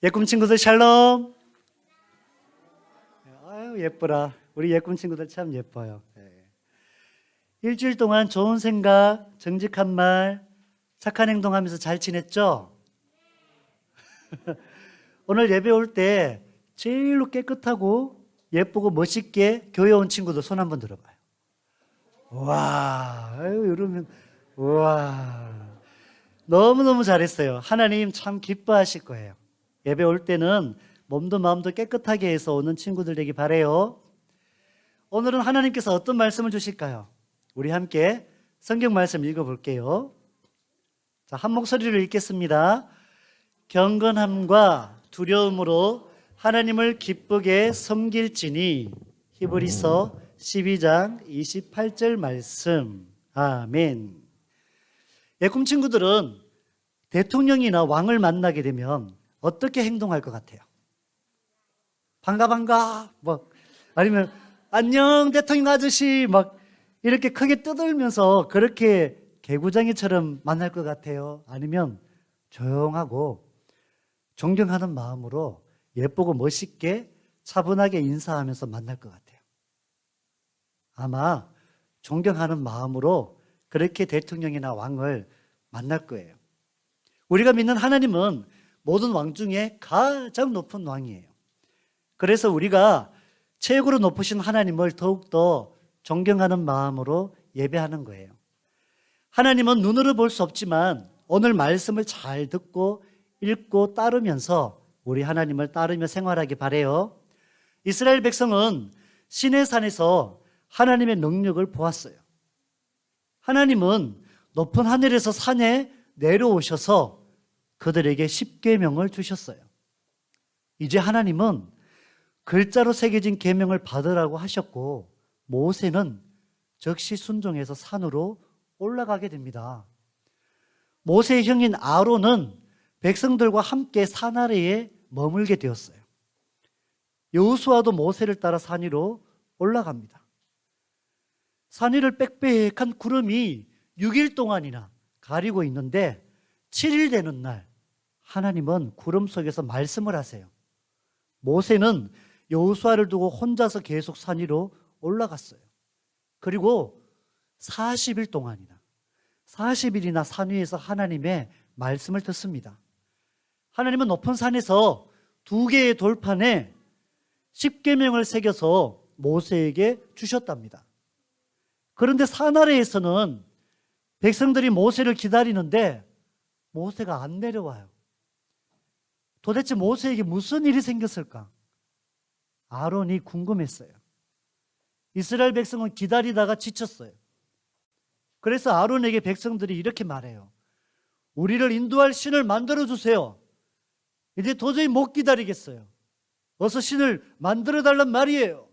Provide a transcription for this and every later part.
예꿈 친구들 샬롬. 아유 예쁘라. 우리 예꿈 친구들 참 예뻐요. 일주일 동안 좋은 생각, 정직한 말, 착한 행동하면서 잘 지냈죠? 오늘 예배 올 때 제일로 깨끗하고 예쁘고 멋있게 교회 온 친구들 손 한번 들어봐요. 와, 아유 이러면 와, 너무너무 잘했어요. 하나님 참 기뻐하실 거예요. 예배 올 때는 몸도 마음도 깨끗하게 해서 오는 친구들 되기 바라요. 오늘은 하나님께서 어떤 말씀을 주실까요? 우리 함께 성경 말씀 읽어볼게요. 자, 한 목소리로 읽겠습니다. 경건함과 두려움으로 하나님을 기쁘게 섬길지니. 히브리서 12장 28절 말씀. 아멘. 예꿈 친구들은 대통령이나 왕을 만나게 되면 어떻게 행동할 것 같아요? 반가 아니면 안녕 대통령 아저씨 막 이렇게 크게 떠들면서 그렇게 개구장이처럼 만날 것 같아요? 아니면 조용하고 존경하는 마음으로 예쁘고 멋있게 차분하게 인사하면서 만날 것 같아요? 아마 존경하는 마음으로 그렇게 대통령이나 왕을 만날 거예요. 우리가 믿는 하나님은 모든 왕 중에 가장 높은 왕이에요. 그래서 우리가 최고로 높으신 하나님을 더욱더 존경하는 마음으로 예배하는 거예요. 하나님은 눈으로 볼 수 없지만 오늘 말씀을 잘 듣고 읽고 따르면서 우리 하나님을 따르며 생활하기 바라요. 이스라엘 백성은 시내산에서 하나님의 능력을 보았어요. 하나님은 높은 하늘에서 산에 내려오셔서 그들에게 십계명을 주셨어요. 이제 하나님은 글자로 새겨진 계명을 받으라고 하셨고 모세는 즉시 순종해서 산으로 올라가게 됩니다. 모세의 형인 아론은 백성들과 함께 산 아래에 머물게 되었어요. 여호수아도 모세를 따라 산 위로 올라갑니다. 산 위를 빽빽한 구름이 6일 동안이나 가리고 있는데 7일 되는 날 하나님은 구름 속에서 말씀을 하세요. 모세는 여호수아를 두고 혼자서 계속 산 위로 올라갔어요. 그리고 40일 동안이나 40일이나 산 위에서 하나님의 말씀을 듣습니다. 하나님은 높은 산에서 2개의 돌판에 십계명을 새겨서 모세에게 주셨답니다. 그런데 산 아래에서는 백성들이 모세를 기다리는데 모세가 안 내려와요. 도대체 모세에게 무슨 일이 생겼을까? 아론이 궁금했어요. 이스라엘 백성은 기다리다가 지쳤어요. 그래서 아론에게 백성들이 이렇게 말해요. 우리를 인도할 신을 만들어 주세요. 이제 도저히 못 기다리겠어요. 어서 신을 만들어 달란 말이에요.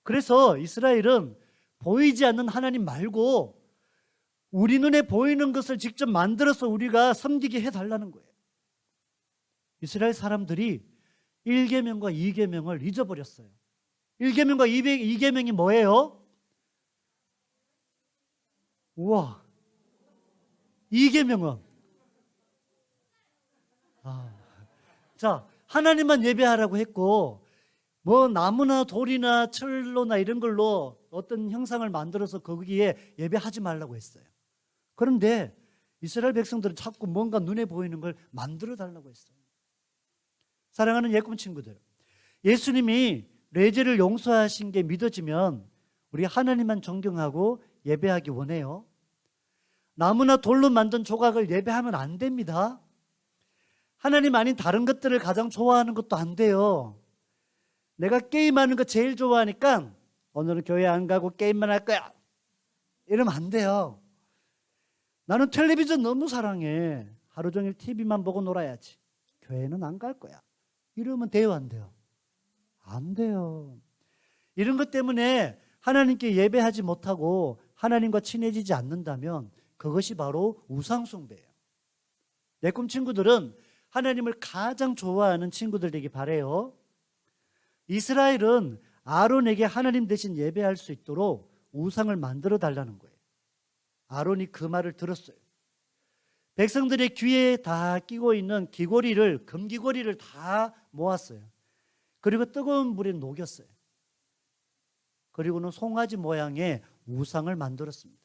그래서 이스라엘은 보이지 않는 하나님 말고 우리 눈에 보이는 것을 직접 만들어서 우리가 섬기게 해달라는 거예요. 이스라엘 사람들이 1계명과 2계명을 잊어버렸어요. 1계명과 2계명이 뭐예요? 우와, 2계명은 자, 하나님만 예배하라고 했고 뭐 나무나 돌이나 철로나 이런 걸로 어떤 형상을 만들어서 거기에 예배하지 말라고 했어요. 그런데 이스라엘 백성들은 자꾸 뭔가 눈에 보이는 걸 만들어 달라고 했어요. 사랑하는 예꿈 친구들, 예수님이 내 죄를 용서하신 게 믿어지면 우리 하나님만 존경하고 예배하기 원해요. 나무나 돌로 만든 조각을 예배하면 안 됩니다. 하나님 아닌 다른 것들을 가장 좋아하는 것도 안 돼요. 내가 게임하는 거 제일 좋아하니까 오늘은 교회 안 가고 게임만 할 거야, 이러면 안 돼요. 나는 텔레비전 너무 사랑해. 하루 종일 TV만 보고 놀아야지. 교회는 안 갈 거야. 이러면 돼요, 안 돼요? 안 돼요. 이런 것 때문에 하나님께 예배하지 못하고 하나님과 친해지지 않는다면 그것이 바로 우상숭배예요. 내 꿈 친구들은 하나님을 가장 좋아하는 친구들 되기 바라요. 이스라엘은 아론에게 하나님 대신 예배할 수 있도록 우상을 만들어 달라는 거예요. 아론이 그 말을 들었어요. 백성들의 귀에 다 끼고 있는 귀고리를, 금귀고리를 다 모았어요. 그리고 뜨거운 물에 녹였어요. 그리고는 송아지 모양의 우상을 만들었습니다.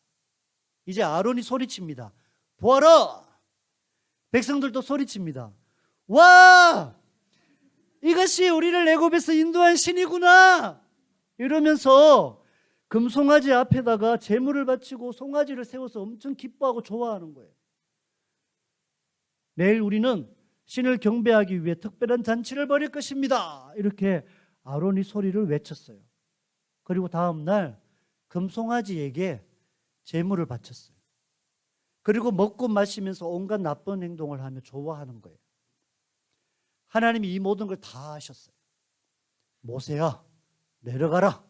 이제 아론이 소리칩니다. 보아라! 백성들도 소리칩니다. 와! 이것이 우리를 애굽에서 인도한 신이구나! 이러면서 금송아지 앞에다가 제물을 바치고 송아지를 세워서 엄청 기뻐하고 좋아하는 거예요. 내일 우리는 신을 경배하기 위해 특별한 잔치를 벌일 것입니다. 이렇게 아론이 소리를 외쳤어요. 그리고 다음 날 금송아지에게 제물을 바쳤어요. 그리고 먹고 마시면서 온갖 나쁜 행동을 하며 좋아하는 거예요. 하나님이 이 모든 걸 다 하셨어요. 모세야, 내려가라.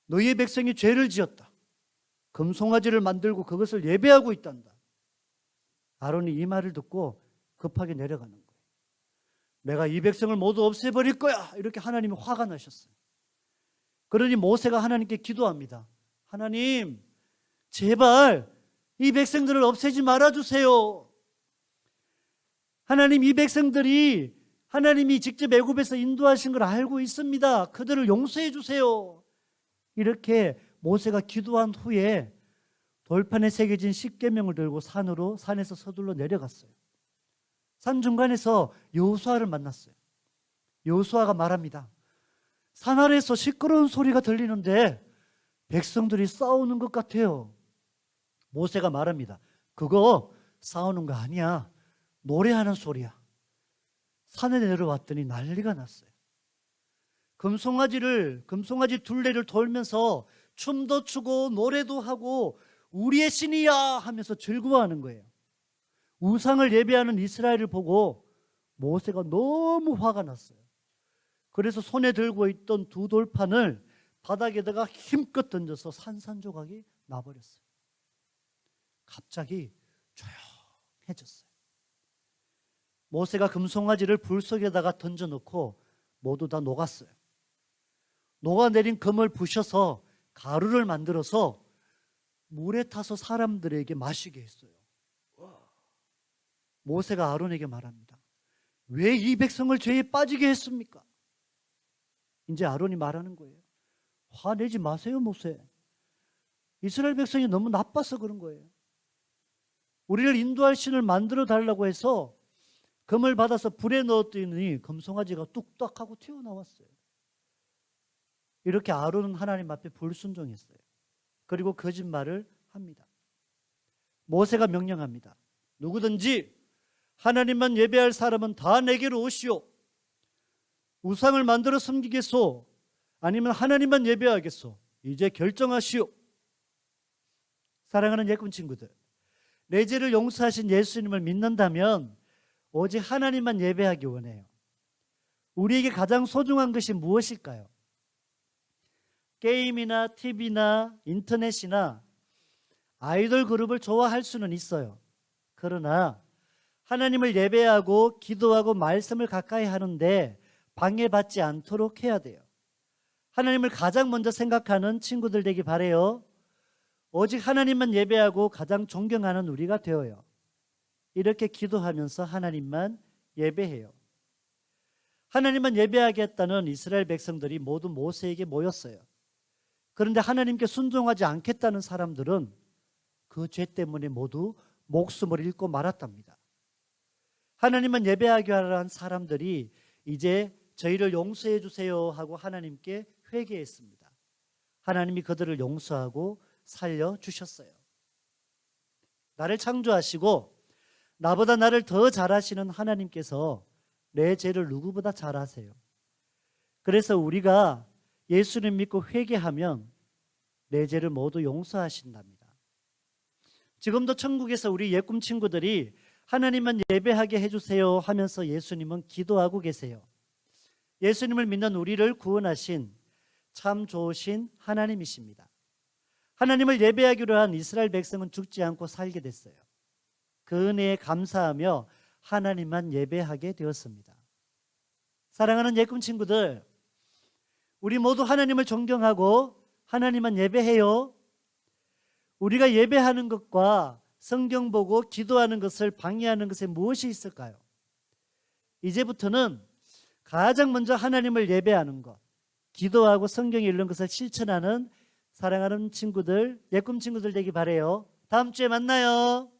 너희의 백성이 죄를 지었다. 금송아지를 만들고 그것을 예배하고 있단다. 아론이 이 말을 듣고 급하게 내려가는 거예요. 내가 이 백성을 모두 없애버릴 거야. 이렇게 하나님이 화가 나셨어요. 그러니 모세가 하나님께 기도합니다. 하나님, 제발 이 백성들을 없애지 말아주세요. 하나님, 이 백성들이 하나님이 직접 애굽에서 인도하신 걸 알고 있습니다. 그들을 용서해 주세요. 이렇게 모세가 기도한 후에 돌판에 새겨진 십계명을 들고 산에서 서둘러 내려갔어요. 산 중간에서 여호수아를 만났어요. 여호수아가 말합니다. 산 아래에서 시끄러운 소리가 들리는데 백성들이 싸우는 것 같아요. 모세가 말합니다. 그거 싸우는 거 아니야. 노래하는 소리야. 산에 내려왔더니 난리가 났어요. 금송아지 둘레를 돌면서 춤도 추고 노래도 하고 우리의 신이야 하면서 즐거워하는 거예요. 우상을 예배하는 이스라엘을 보고 모세가 너무 화가 났어요. 그래서 손에 들고 있던 두 돌판을 바닥에다가 힘껏 던져서 산산조각이 나버렸어요. 갑자기 조용해졌어요. 모세가 금송아지를 불 속에다가 던져놓고 모두 다 녹았어요. 녹아내린 금을 부셔서 가루를 만들어서 물에 타서 사람들에게 마시게 했어요. 모세가 아론에게 말합니다. 왜 이 백성을 죄에 빠지게 했습니까? 이제 아론이 말하는 거예요. 화내지 마세요, 모세. 이스라엘 백성이 너무 나빠서 그런 거예요. 우리를 인도할 신을 만들어 달라고 해서 금을 받아서 불에 넣었더니 금송아지가 뚝딱 하고 튀어나왔어요. 이렇게 아론은 하나님 앞에 불순종했어요. 그리고 거짓말을 합니다. 모세가 명령합니다. 누구든지 하나님만 예배할 사람은 다 내게로 오시오. 우상을 만들어 섬기겠소? 아니면 하나님만 예배하겠소? 이제 결정하시오. 사랑하는 예꾼 친구들, 내 죄를 용서하신 예수님을 믿는다면 오직 하나님만 예배하기 원해요. 우리에게 가장 소중한 것이 무엇일까요? 게임이나 TV나 인터넷이나 아이돌 그룹을 좋아할 수는 있어요. 그러나 하나님을 예배하고 기도하고 말씀을 가까이 하는데 방해받지 않도록 해야 돼요. 하나님을 가장 먼저 생각하는 친구들 되기 바라요. 오직 하나님만 예배하고 가장 존경하는 우리가 되어요. 이렇게 기도하면서 하나님만 예배해요. 하나님만 예배하겠다는 이스라엘 백성들이 모두 모세에게 모였어요. 그런데 하나님께 순종하지 않겠다는 사람들은 그 죄 때문에 모두 목숨을 잃고 말았답니다. 하나님만 예배하게 하라는 사람들이 이제 저희를 용서해 주세요 하고 하나님께 회개했습니다. 하나님이 그들을 용서하고 살려주셨어요. 나를 창조하시고 나보다 나를 더 잘하시는 하나님께서 내 죄를 누구보다 잘 아세요. 그래서 우리가 예수님 믿고 회개하면 내 죄를 모두 용서하신답니다. 지금도 천국에서 우리 예꿈 친구들이 하나님만 예배하게 해주세요 하면서 예수님은 기도하고 계세요. 예수님을 믿는 우리를 구원하신 참 좋으신 하나님이십니다. 하나님을 예배하기로 한 이스라엘 백성은 죽지 않고 살게 됐어요. 그 은혜에 감사하며 하나님만 예배하게 되었습니다. 사랑하는 예꿈 친구들, 우리 모두 하나님을 존경하고 하나님만 예배해요. 우리가 예배하는 것과 성경 보고 기도하는 것을 방해하는 것에 무엇이 있을까요? 이제부터는 가장 먼저 하나님을 예배하는 것, 기도하고 성경에 읽는 것을 실천하는 사랑하는 친구들, 예꿈 친구들 되기 바래요. 다음 주에 만나요.